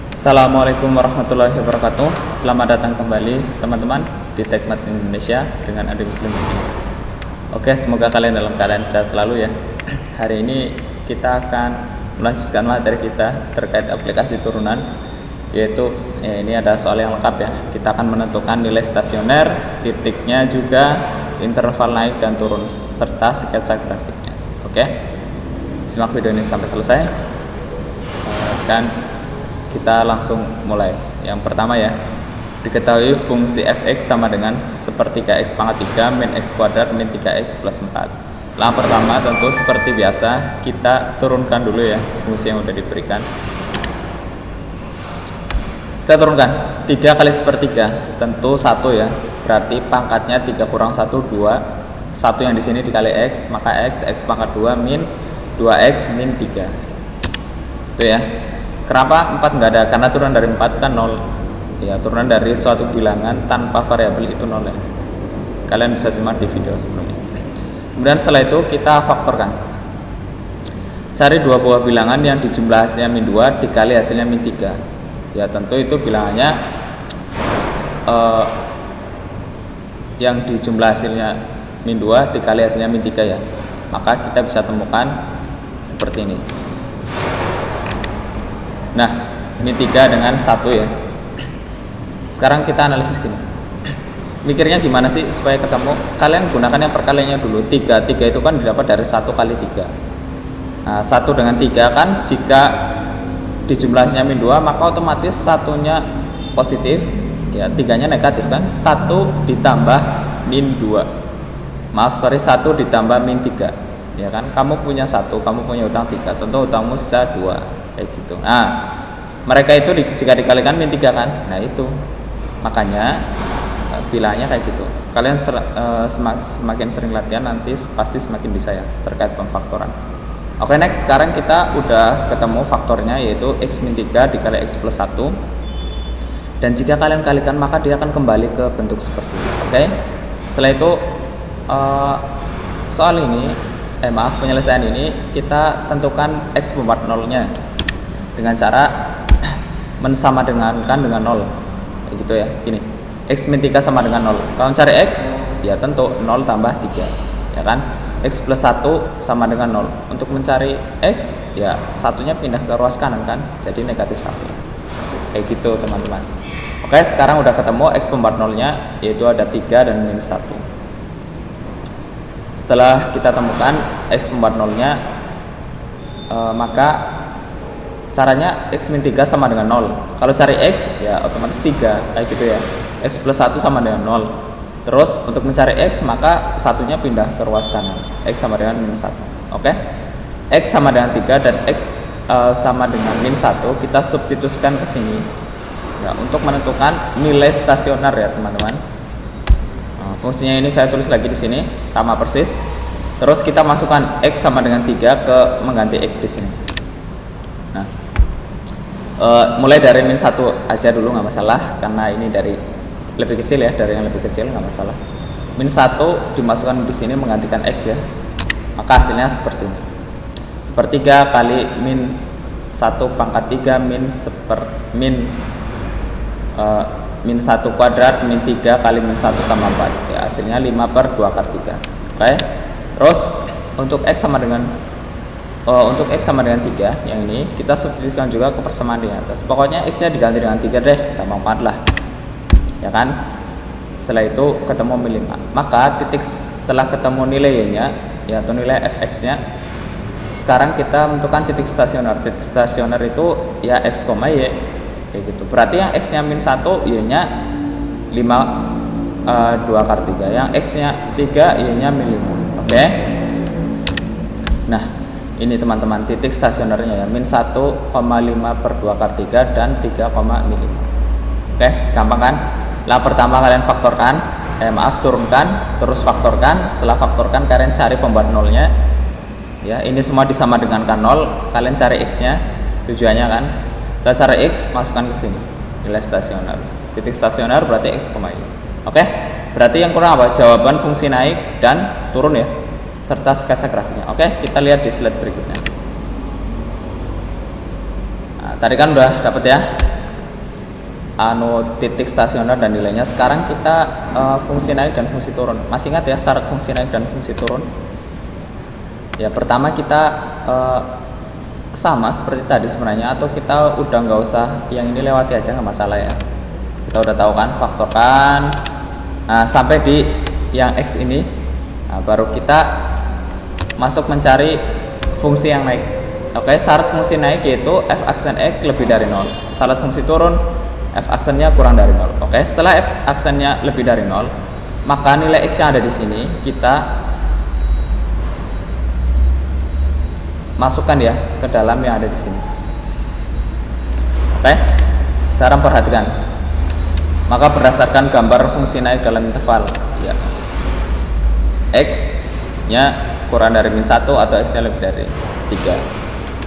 Assalamualaikum warahmatullahi wabarakatuh. Selamat datang kembali teman-teman di Tekmat Indonesia dengan Adi Muslim di sini. Oke, semoga kalian dalam keadaan sehat selalu ya. Hari ini kita akan melanjutkan materi kita terkait aplikasi turunan, yaitu ini ada soal yang lengkap ya. Kita akan menentukan nilai stasioner, titiknya juga, interval naik dan turun serta sketsa grafiknya. Oke, simak video ini sampai selesai dan kita langsung mulai. Yang pertama ya, diketahui fungsi fx sama dengan sepertiga x pangkat 3 min x kuadrat min 3x plus 4. Yang pertama tentu seperti biasa kita turunkan dulu ya fungsi yang udah diberikan. Kita turunkan 3 kali sepertiga tentu 1 ya, berarti pangkatnya 3 kurang 1 2, 1 yang di sini dikali x, maka x pangkat 2 min 2x min 3 itu ya. Kenapa 4 nggak ada? Karena turunan dari 4 kan 0 ya, turunan dari suatu bilangan tanpa variabel itu 0 ya. Kalian bisa simak di video sebelumnya. Kemudian setelah itu kita faktorkan, cari dua buah bilangan yang dijumlah hasilnya min 2 dikali hasilnya min 3 ya, tentu itu bilangannya yang dijumlah hasilnya min 2 dikali hasilnya min 3 ya, maka kita bisa temukan seperti ini. Nah, min 3 dengan 1 ya. Sekarang kita analisis gini. Mikirnya gimana sih supaya ketemu? Kalian gunakan yang perkaliannya dulu. 3 itu kan didapat dari 1 kali 3. Nah, 1 dengan 3 kan jika dijumlahnya min 2, maka otomatis satunya positif ya, 3-nya negatif kan. 1 ditambah min 2. 1 ditambah min 3. Ya kan? Kamu punya 1, kamu punya utang 3. Tentu utangmu sisa 2. Kayak gitu. Nah, mereka itu jika dikalikan min 3 kan, nah itu makanya bilangnya kayak gitu. Kalian semakin sering latihan nanti pasti semakin bisa ya terkait pemfaktoran. Oke, next, sekarang kita udah ketemu faktornya, yaitu x min 3 dikali x plus 1, dan jika kalian kalikan maka dia akan kembali ke bentuk seperti ini. Oke, setelah itu soal ini penyelesaian ini kita tentukan x pembuat 0 nya dengan cara mensama dengankan dengan 0 kayak gitu ya. Ini x min 3 sama dengan 0. Kalau cari x ya tentu 0 tambah 3 ya kan. X plus 1 sama dengan 0. Untuk mencari x ya satunya pindah ke ruas kanan kan, jadi negatif 1 kayak gitu teman-teman. Oke, sekarang udah ketemu x pembuat 0 nya, yaitu ada 3 dan min 1. Setelah kita temukan x pembuat 0 nya, maka caranya x min 3 sama dengan 0. Kalau cari x ya otomatis 3 kayak gitu ya. X plus 1 sama dengan 0. Terus untuk mencari x maka satunya pindah ke ruas kanan. X sama dengan min 1. Oke. X sama dengan 3 dan x sama dengan min 1 kita substitusikan ke sini ya, untuk menentukan nilai stasioner ya teman-teman. Fungsinya ini saya tulis lagi di sini sama persis. Terus kita masukkan x sama dengan 3 ke mengganti x di sini. Nah, mulai dari min 1 aja dulu nggak masalah, karena ini dari lebih kecil ya, dari yang lebih kecil nggak masalah. Min 1 dimasukkan di sini menggantikan x ya, maka hasilnya seperti ini. Sepertiga kali min 1 pangkat 3 min 1 kuadrat min 3 kali min 1 tambah 4 ya, hasilnya 5 per 2 akar 3. Oke. Terus untuk x sama dengan 3 yang ini kita substitusikan juga ke persamaan di atas. Pokoknya x nya diganti dengan 3 deh, gampang banget lah ya kan. Setelah itu ketemu min 5, maka titik setelah ketemu nilai y nya ya, atau nilai fx nya, sekarang kita menentukan titik stasioner. Titik stasioner itu ya x, y kayak gitu. Berarti yang x nya min 1 y nya 5 2 akar 3, yang x nya 3 y nya min 5. Oke. Nah, ini teman-teman titik stasionernya ya, min 1,5 per 2 akar 3 dan 3, min 5. Oke, gampang kan? Lah pertama kalian faktorkan, turunkan, terus faktorkan. Setelah faktorkan kalian cari pembuat 0 nya ya, ini semua disama dengankan 0, kalian cari x nya tujuannya kan. Kita cari x, masukkan ke sini nilai stasioner. Titik stasioner berarti x, y. Oke, berarti yang kurang apa? Jawaban fungsi naik dan turun ya, serta sketsa grafiknya. Oke, kita lihat di slide berikutnya. Nah, tadi kan udah dapat ya titik stasioner dan nilainya. Sekarang kita fungsi naik dan fungsi turun. Masih ingat ya syarat fungsi naik dan fungsi turun? Ya, pertama kita sama seperti tadi sebenarnya, atau kita udah nggak usah yang ini, lewati aja nggak masalah ya. Kita udah tahu kan, faktorkan sampai di yang X ini. Baru kita masuk mencari fungsi yang naik. Oke, syarat fungsi naik yaitu f aksen X lebih dari 0. Syarat fungsi turun f aksennya kurang dari 0. Oke, setelah f aksennya lebih dari 0, maka nilai X yang ada di sini kita masukkan ya ke dalam yang ada di sini. Oke, sekarang perhatikan. Maka berdasarkan gambar fungsi naik dalam interval, ya, X nya kurang dari min 1 atau X nya lebih dari 3.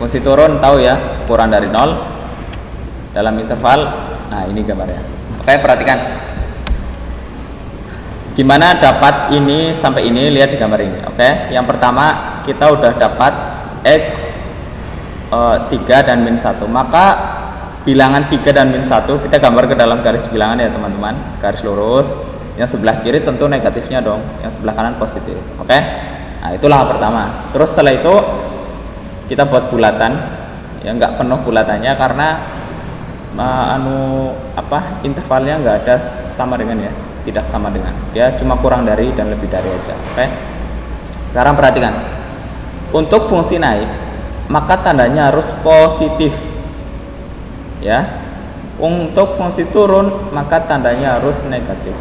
Fungsi turun tahu ya, kurang dari 0 dalam interval. Nah, ini gambarnya. Oke, perhatikan. Gimana dapat ini sampai ini, lihat di gambar ini. Oke, yang pertama kita udah dapat X 3 dan min 1. Maka bilangan 3 dan min 1 kita gambar ke dalam garis bilangan ya teman-teman, garis lurus. Yang sebelah kiri tentu negatifnya dong, yang sebelah kanan positif. Oke, nah itulah yang pertama. Terus setelah itu kita buat bulatan, ya nggak penuh bulatannya karena intervalnya nggak ada sama dengan ya, tidak sama dengan, ya cuma kurang dari dan lebih dari aja. Oke, sekarang perhatikan, untuk fungsi naik maka tandanya harus positif ya, untuk fungsi turun maka tandanya harus negatif.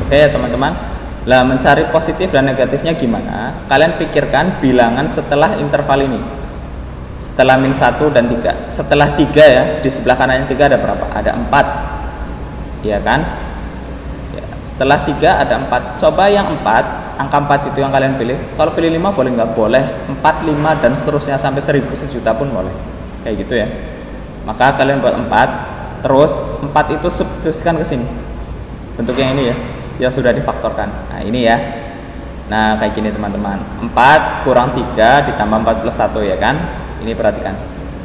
Oke ya teman-teman. Lah, mencari positif dan negatifnya gimana? Kalian pikirkan bilangan setelah interval ini. Setelah min 1 dan 3. Setelah 3 ya, di sebelah kanannya 3 ada berapa? Ada 4. Iya kan? Ya, setelah 3 ada 4. Coba yang 4, angka 4 itu yang kalian pilih. Kalau pilih 5 boleh nggak? Boleh. 4, 5 dan seterusnya sampai 1000, 1.000.000 pun boleh. Kayak gitu ya. Maka kalian buat 4, terus 4 itu substitusikan ke sini. Bentuk yang ini ya, yang sudah difaktorkan. Nah, ini ya. Nah, kayak gini teman-teman. 4 kurang 3 ditambah 4 plus 1 ya kan? Ini perhatikan.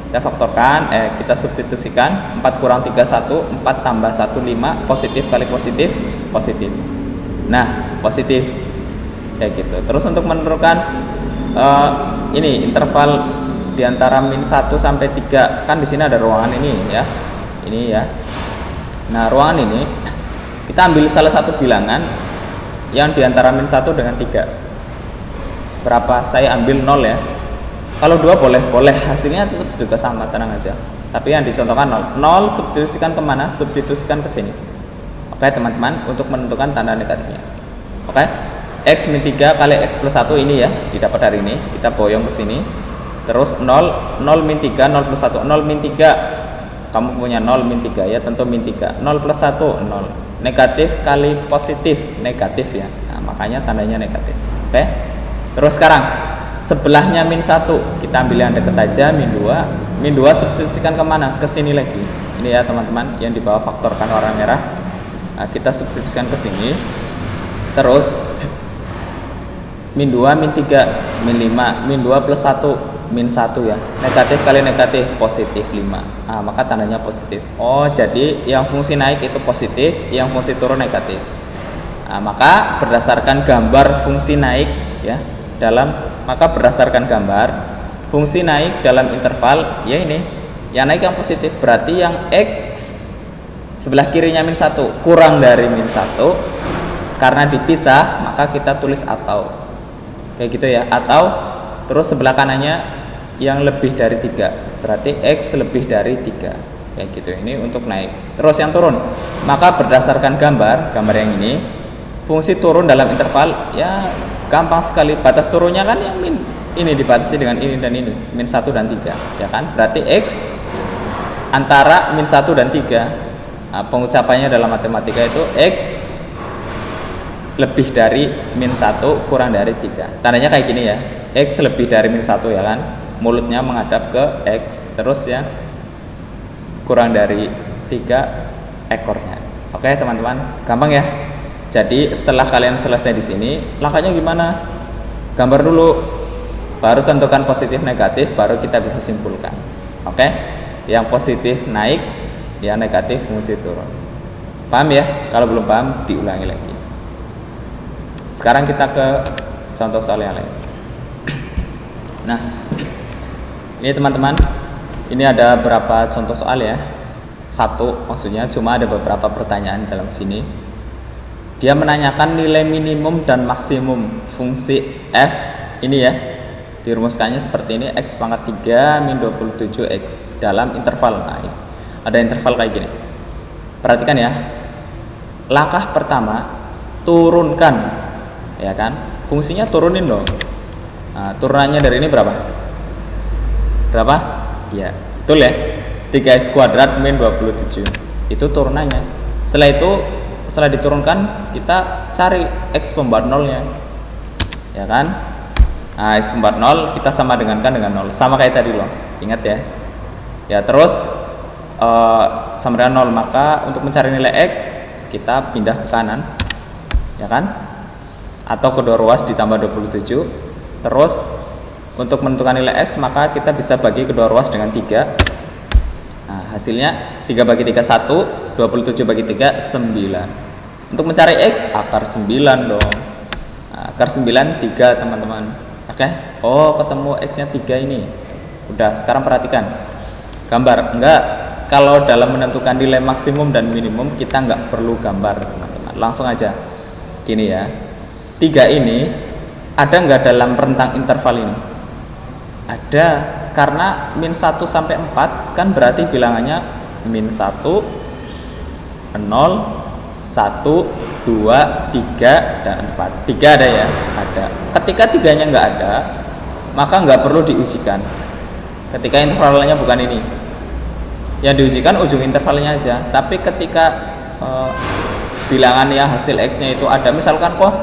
Kita faktorkan, kita substitusikan. 4 kurang 3 1, 4 tambah 1 5, positif kali positif, positif. Nah, positif. Kayak gitu. Terus untuk menentukan ini interval di antara min 1 sampai 3, kan di sini ada ruangan ini ya. Ini ya. Nah, ruangan ini kita ambil salah satu bilangan yang diantara min 1 dengan 3. Berapa? Saya ambil 0 ya. Kalau 2 boleh, hasilnya tetap juga sama, tenang aja. Tapi yang dicontohkan 0. 0 substitusikan kemana? Substitusikan ke sini. Oke teman-teman, untuk menentukan tanda negatifnya. Oke, X min 3 kali X plus 1 ini ya, didapat dari ini. Kita boyong ke sini. Terus 0 min 3, 0 plus 1. 0 min 3, kamu punya 0 min 3 ya, tentu min 3. 0 plus 1, 0. Negatif kali positif, negatif ya. Nah, makanya tandanya negatif. Oke. Terus sekarang sebelahnya min 1, kita ambil yang dekat aja, min 2. Min 2 substitusikan kemana? Ke sini lagi. Ini ya teman-teman, yang di bawah faktorkan warna merah. Nah, kita substitusikan ke sini. Terus min 2, min 3, min 5, min 2 plus 1, min 1 ya. Negatif kali negatif, positif 5. Nah, maka tandanya positif. Oh, jadi yang fungsi naik itu positif, yang fungsi turun negatif. Nah, maka berdasarkan gambar fungsi naik ya, maka berdasarkan gambar fungsi naik dalam interval ya ini, yang naik yang positif, berarti yang X sebelah kirinya min 1 kurang dari min 1, karena dipisah maka kita tulis atau kayak gitu ya, atau terus sebelah kanannya yang lebih dari 3, berarti X lebih dari 3 kayak gitu. Ini untuk naik. Terus yang turun, maka berdasarkan gambar yang ini, fungsi turun dalam interval ya gampang sekali. Batas turunnya kan yang min ini dibatasi dengan ini dan ini, min 1 dan 3 ya kan, berarti X antara min 1 dan 3. Nah, pengucapannya dalam matematika itu X lebih dari min 1 kurang dari 3. Tandanya kayak gini ya, X lebih dari min 1 ya kan, mulutnya menghadap ke X, terus ya kurang dari 3 ekornya. Oke teman-teman, gampang ya. Jadi setelah kalian selesai di sini, langkahnya gimana? Gambar dulu, baru tentukan positif negatif, baru kita bisa simpulkan. Oke, yang positif naik, ya negatif fungsi turun. Paham ya? Kalau belum paham diulangi lagi. Sekarang kita ke contoh soal yang lain. Nah, ini teman-teman, ini ada berapa contoh soal ya? Satu maksudnya, cuma ada beberapa pertanyaan dalam sini. Dia menanyakan nilai minimum dan maksimum fungsi f ini ya. Dirumuskannya seperti ini, x pangkat 3 min 27x dalam interval. Nah, ini ada interval kayak gini. Perhatikan ya. Langkah pertama, turunkan, ya kan? Fungsinya turunin dong. Nah, turunannya dari ini berapa? Berapa? Ya, betul ya. 3x kuadrat min 27. Itu turunannya. Setelah diturunkan, kita cari x pembuat nolnya. Ya kan? Nah, x pembuat 0 kita sama dengankan dengan 0. Sama kayak tadi loh. Ingat ya. Ya, terus sama dengan 0, maka untuk mencari nilai x kita pindah ke kanan. Ya kan? Atau kedua ruas ditambah 27. Terus untuk menentukan nilai x maka kita bisa bagi kedua ruas dengan 3. Nah, hasilnya 3 bagi 3 1, 27 bagi 3 9. Untuk mencari x akar 9 dong. Nah, akar 9 3 teman-teman. Oke. Oh, ketemu x-nya 3 ini. Udah, sekarang perhatikan. Gambar. Enggak, kalau dalam menentukan nilai maksimum dan minimum kita enggak perlu gambar, teman-teman. Langsung aja. Gini ya. 3 ini ada enggak dalam rentang interval ini? Ada, karena min 1 sampai 4 kan berarti bilangannya min 1 0 1 2 3 dan 4. 3 ada ya? Ada. Ketika 3-nya nggak ada, maka nggak perlu diujikan. Ketika intervalnya bukan ini, yang diujikan ujung intervalnya aja. Tapi ketika bilangan yang hasil x-nya itu ada, misalkan kok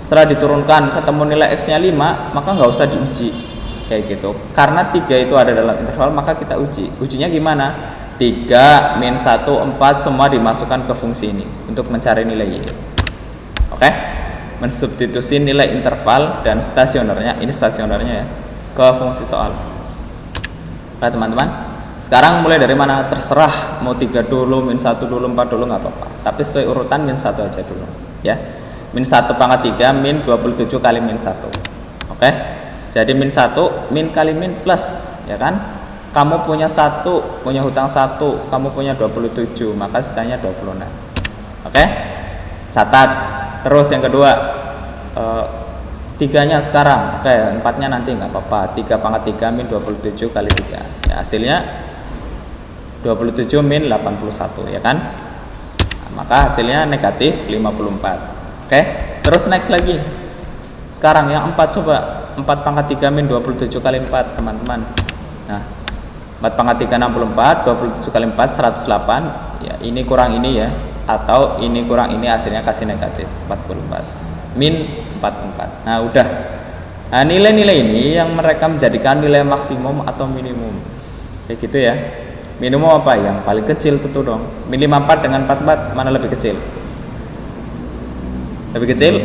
setelah diturunkan ketemu nilai x-nya 5, maka nggak usah diuji kayak gitu. Karena 3 itu ada dalam interval, maka kita uji. Ujinya gimana? 3, min 1, 4 semua dimasukkan ke fungsi ini untuk mencari nilai y. Oke? Mensubstitusi nilai interval dan stasionernya, ini stasionernya ya, ke fungsi soal. Oke teman-teman, sekarang mulai dari mana? Terserah, mau 3 dulu, min 1 dulu, 4 dulu, nggak apa-apa. Tapi sesuai urutan min 1 aja dulu ya. Min 1 pangkat 3 min 27 kali min 1. Oke? Jadi min 1 min kali min plus, ya kan? Kamu punya 1, punya hutang 1, kamu punya 27, maka sisanya 26. Oke? Catat. Terus yang kedua, 3-nya sekarang, oke, 4-nya nanti nggak apa-apa. 3 pangkat 3 min 27 kali 3. Ya, hasilnya 27 min 81, ya kan? Nah, maka hasilnya negatif 54. Oke? Terus next lagi. Sekarang yang 4 coba. 4 pangkat 3 min 27 kali 4, teman-teman. Nah, 4 pangkat 3 64, 27 kali 4 108. Ya, ini kurang ini ya, atau ini kurang ini, hasilnya kasih negatif 44 min 44. Nah, udah. Nah, nilai-nilai ini yang mereka menjadikan nilai maksimum atau minimum. Kayak gitu ya. Minimum apa? Yang paling kecil tentu dong. Min 54 dengan 44 mana lebih kecil? Lebih kecil?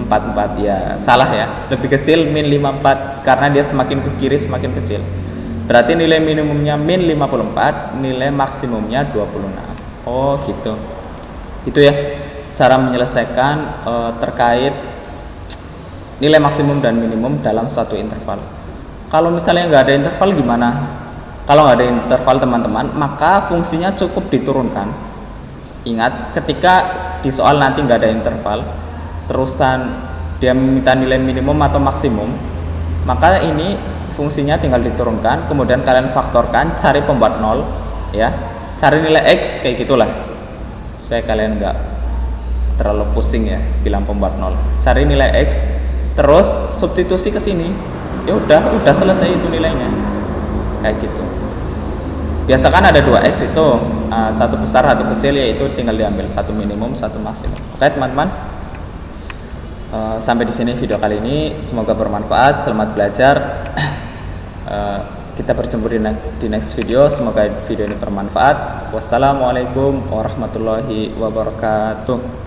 44 ya, salah ya. Lebih kecil min 54 karena dia semakin ke kiri semakin kecil. Berarti nilai minimumnya min 54, nilai maksimumnya 26. Oh gitu. Itu ya cara menyelesaikan terkait nilai maksimum dan minimum dalam suatu interval. Kalau misalnya nggak ada interval gimana? Kalau nggak ada interval teman-teman, maka fungsinya cukup diturunkan. Ingat, ketika di soal nanti nggak ada interval, terusan dia meminta nilai minimum atau maksimum, maka ini fungsinya tinggal diturunkan, kemudian kalian faktorkan, cari pembuat 0 ya, cari nilai x kayak gitulah, supaya kalian nggak terlalu pusing ya bilang pembuat 0. Cari nilai x, terus substitusi ke sini, ya udah selesai itu nilainya kayak gitu. Biasakan ada 2x itu, satu besar satu kecil, yaitu tinggal diambil satu minimum satu maksimum. Oke teman-teman, sampai di sini video kali ini, semoga bermanfaat. Selamat belajar. Kita berjumpa di next video. Semoga video ini bermanfaat. Wassalamualaikum warahmatullahi wabarakatuh.